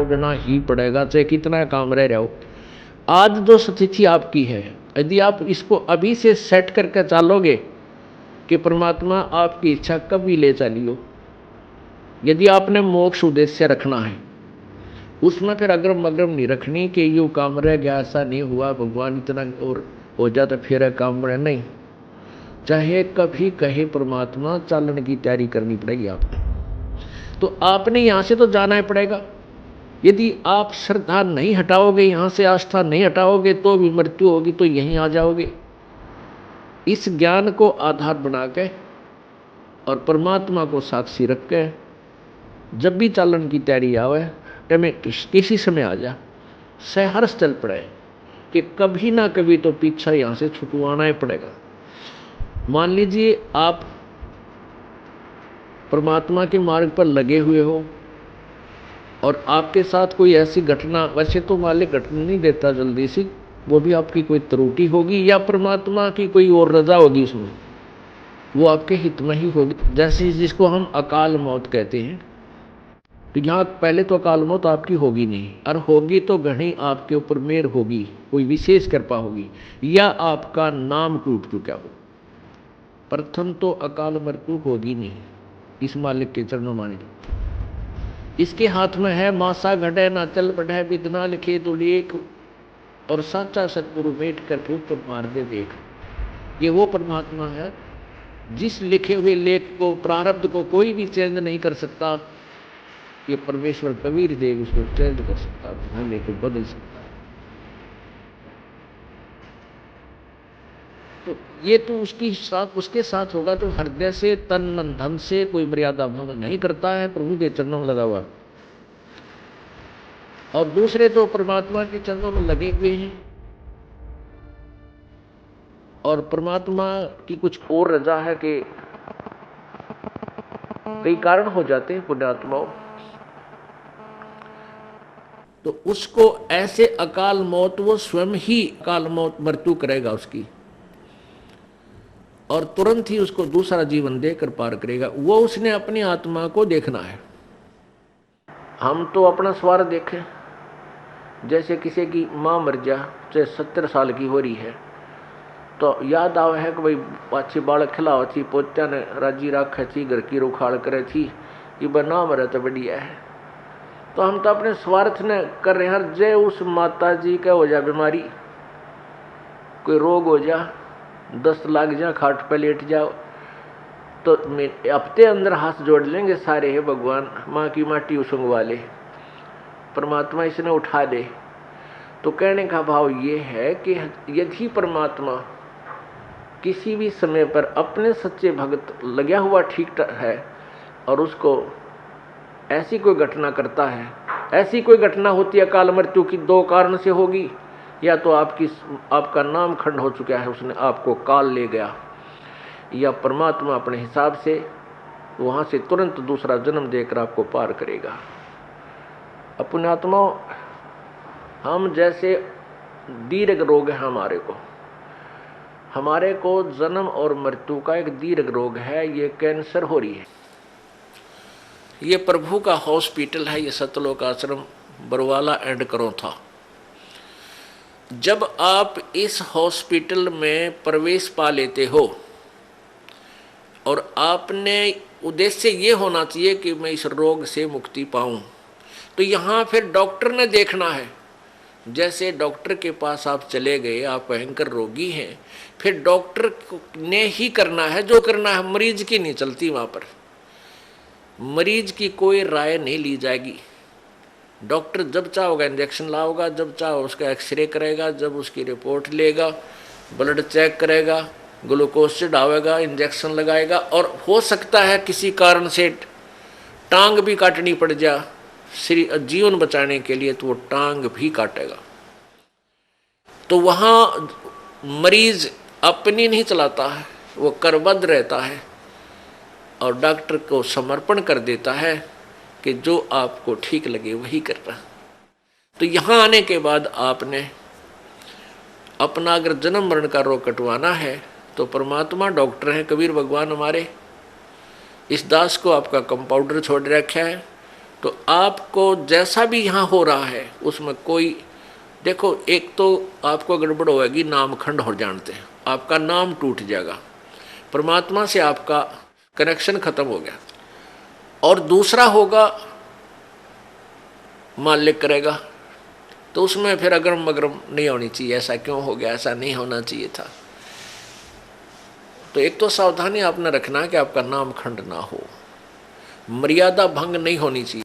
उड़ना ही पड़ेगा, चाहे कितना काम रह रहा हो। आज जो स्थिति आपकी है, यदि आप इसको अभी से सेट करके चलोगे कि परमात्मा आपकी इच्छा कभी ले चलियो, यदि आपने मोक्ष उद्देश्य रखना है, उसमें फिर अग्रम अग्रम नहीं रखनी कि यूँ काम रह गया, ऐसा नहीं हुआ, भगवान इतना और हो जाता फिर काम बने, नहीं। चाहे कभी कहे परमात्मा, चालन की तैयारी करनी पड़ेगी आपको। तो आपने यहाँ से तो जाना ही पड़ेगा। यदि आप श्रद्धा नहीं हटाओगे, यहाँ से आस्था नहीं हटाओगे, तो भी मृत्यु होगी, तो यहीं आ जाओगे। इस ज्ञान को आधार बना के और परमात्मा को साक्षी रख के जब भी चालन की तैयारी आवे, तमें किसी समय आ जा, सहर्ष चल पड़े कि कभी ना कभी तो पीछा यहाँ से छुटवाना ही पड़ेगा। मान लीजिए आप परमात्मा के मार्ग पर लगे हुए हो और आपके साथ कोई ऐसी घटना, वैसे तो मालिक घटना नहीं देता जल्दी सी, वो भी आपकी कोई त्रुटि होगी या परमात्मा की कोई और रजा होगी, उसमें वो आपके हित में ही होगी। जैसे जिसको हम अकाल मौत कहते हैं, तो यहाँ पहले तो अकाल मौत आपकी होगी नहीं, और होगी तो घनी आपके ऊपर मेहर होगी, कोई विशेष कृपा होगी, या आपका नाम टूट चुका हो। प्रथम तो अकाल मृत्यु होगी नहीं, इस मालिक के चरणों माने। इसके हाथ में है, मासा घटे ना चल बढ़े, विधना लिखे तो लेख, और साचा सतगुरु बैठ कर फूट मार दे देख। ये वो परमात्मा है जिस लिखे हुए लेख को, प्रारब्ध को कोई भी चेंज नहीं कर सकता। ये परमेश्वर कबीर देव उसको चेंज कर सकता है, होने को बदल सकता है। तो ये तो उसके साथ होगा तो हृदय से, तन मन धन से कोई मर्यादा भंग नहीं करता है, प्रभु के चरणों में लगा हुआ। और दूसरे तो परमात्मा के चरणों में लगे हुए हैं और परमात्मा की कुछ और रजा है कि कई कारण हो जाते हैं पुण्यात्माओं, तो उसको ऐसे अकाल मौत, वो स्वयं ही अकाल मौत मृत्यु करेगा उसकी, और तुरंत ही उसको दूसरा जीवन देकर पार करेगा। वो उसने अपनी आत्मा को देखना है। हम तो अपना स्वार्थ देखें। जैसे किसी की माँ मर जा, चाहे 70 साल की हो रही है, तो याद आवे है कि भाई पाछी बालक खिलाव थी, पोत्या ने राजी राखे थी, घर की रुखाड़ करे थी, ये बना मरे तो बढ़िया है। तो हम तो अपने स्वार्थ ने कर रहे हैं। जय उस माता जी का हो जा बीमारी, कोई रोग हो जा, 10 लाख जा, खाट पे लेट जाओ, तो हफ्ते अंदर हाथ जोड़ लेंगे सारे, है भगवान माँ की माटी उसंगवा ले, परमात्मा इसने उठा दे। तो कहने का भाव ये है कि यदि परमात्मा किसी भी समय पर अपने सच्चे भक्त लगा हुआ ठीक है और उसको ऐसी कोई घटना करता है, ऐसी कोई घटना होती है अकाल मृत्यु की, 2 कारण से होगी। या तो आपका नाम खंड हो चुका है, उसने आपको काल ले गया, या परमात्मा अपने हिसाब से वहाँ से तुरंत दूसरा जन्म देकर आपको पार करेगा। अपने आत्मा, हम जैसे दीर्घ रोग है हमारे को जन्म और मृत्यु का एक दीर्घ रोग है, ये कैंसर हो रही है। ये प्रभु का हॉस्पिटल है, ये सतलोक आश्रम बरवाला एंड करो था। जब आप इस हॉस्पिटल में प्रवेश पा लेते हो और आपने उद्देश्य ये होना चाहिए कि मैं इस रोग से मुक्ति पाऊं, तो यहाँ फिर डॉक्टर ने देखना है। जैसे डॉक्टर के पास आप चले गए, आप भयंकर रोगी हैं, फिर डॉक्टर ने ही करना है जो करना है, मरीज की नहीं चलती। वहाँ पर मरीज की कोई राय नहीं ली जाएगी। डॉक्टर जब चाहोगा इंजेक्शन लाओगा, जब चाहो उसका एक्सरे करेगा, जब उसकी रिपोर्ट लेगा, ब्लड चेक करेगा, ग्लूकोज चढ़ावेगा, इंजेक्शन लगाएगा, और हो सकता है किसी कारण से टांग भी काटनी पड़ जा जीवन बचाने के लिए, तो वो टांग भी काटेगा। तो वहाँ मरीज अपनी नहीं चलाता है, वो करबद्ध रहता है और डॉक्टर को समर्पण कर देता है कि जो आपको ठीक लगे वही करना। तो यहाँ आने के बाद आपने अपना अगर जन्म मरण का रोग कटवाना है तो परमात्मा डॉक्टर हैं, कबीर भगवान हमारे। इस दास को आपका कंपाउंडर छोड़ रखा है, तो आपको जैसा भी यहाँ हो रहा है उसमें कोई, देखो एक तो आपको गड़बड़ होगी, नाम खंड हो जानते हैं, आपका नाम टूट जाएगा, परमात्मा से आपका कनेक्शन खत्म हो गया। और दूसरा होगा मालिक करेगा, तो उसमें फिर अगरम मगरम नहीं होनी चाहिए, ऐसा क्यों हो गया, ऐसा नहीं होना चाहिए था। तो एक तो सावधानी आपने रखना कि आपका नाम खंड ना हो, मर्यादा भंग नहीं होनी चाहिए।